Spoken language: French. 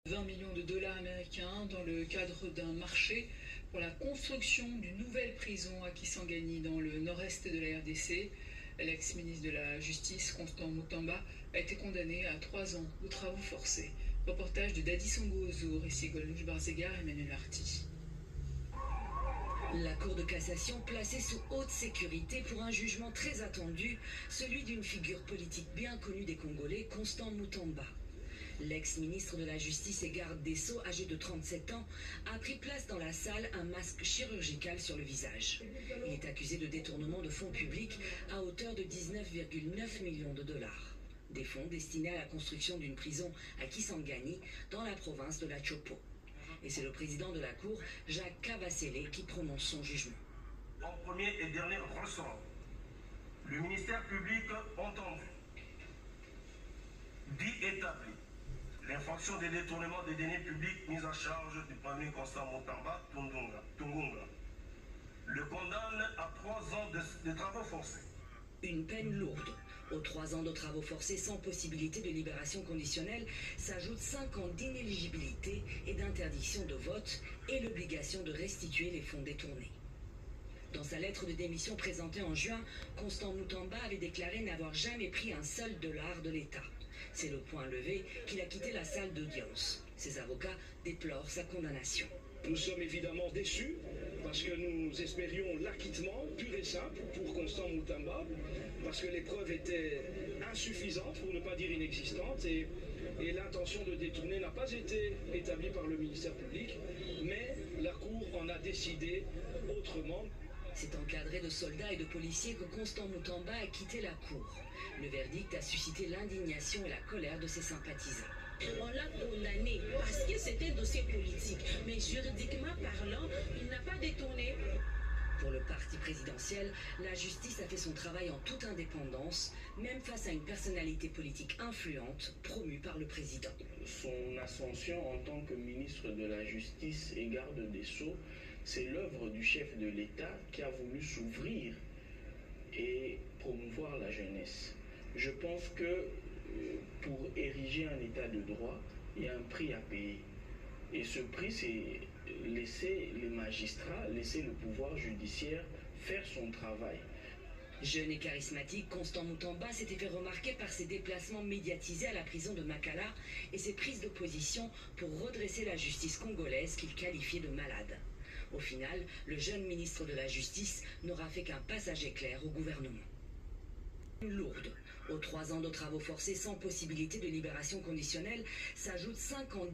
$20 millions américains dans le cadre d'un marché pour la construction d'une nouvelle prison à Kisangani dans le nord-est de la RDC. L'ex-ministre de la Justice, Constant Mutamba, a été condamné à 3 ans de travaux forcés. Reportage de Dadi Songo-Ozo, récit Golnouch Barzegar et Emmanuel Arti. La Cour de cassation placée sous haute sécurité pour un jugement très attendu, celui d'une figure politique bien connue des Congolais, Constant Mutamba. L'ex-ministre de la Justice et garde des Sceaux, âgé de 37 ans, a pris place dans la salle un masque chirurgical sur le visage. Il est accusé de détournement de fonds publics à hauteur de 19,9 millions de dollars. Des fonds destinés à la construction d'une prison à Kisangani, dans la province de la Chopo. Et c'est le président de la Cour, Jacques Kabasele, qui prononce son jugement. En premier et dernier ressort, le ministère public entendu, dit établi, l'infraction de détournement des deniers publics mise à charge du premier Constant Mutamba Tungunga, le condamne à 3 ans de travaux forcés. Une peine lourde. Aux 3 ans de travaux forcés sans possibilité de libération conditionnelle s'ajoutent 5 ans d'inéligibilité et d'interdiction de vote et l'obligation de restituer les fonds détournés. Dans sa lettre de démission présentée en juin, Constant Mutamba avait déclaré n'avoir jamais pris un seul dollar de l'État. C'est le point levé qu'il a quitté la salle d'audience. Ses avocats déplorent sa condamnation. Nous sommes évidemment déçus parce que nous espérions l'acquittement pur et simple pour Constant Mutamba, parce que les preuves étaient insuffisantes, pour ne pas dire inexistantes, et l'intention de détourner n'a pas été établie par le ministère public, mais la Cour en a décidé autrement. C'est encadré de soldats et de policiers que Constant Mutamba a quitté la Cour. Le verdict a suscité l'indignation et la colère de ses sympathisants. On l'a condamné parce que c'était un dossier politique, mais juridiquement parlant, il n'a pas détourné. Pour le parti présidentiel, la justice a fait son travail en toute indépendance, même face à une personnalité politique influente promue par le président. Son ascension en tant que ministre de la Justice et garde des Sceaux, c'est l'œuvre du chef de l'État qui a voulu s'ouvrir et promouvoir la jeunesse. Je pense que pour ériger un état de droit, il y a un prix à payer. Et ce prix, c'est laisser les magistrats, laisser le pouvoir judiciaire faire son travail. Jeune et charismatique, Constant Mutamba s'était fait remarquer par ses déplacements médiatisés à la prison de Makala et ses prises de position pour redresser la justice congolaise qu'il qualifiait de malade. Au final, le jeune ministre de la Justice n'aura fait qu'un passage éclair au gouvernement. Lourde. Aux 3 ans de travaux forcés sans possibilité de libération conditionnelle s'ajoutent 5 ans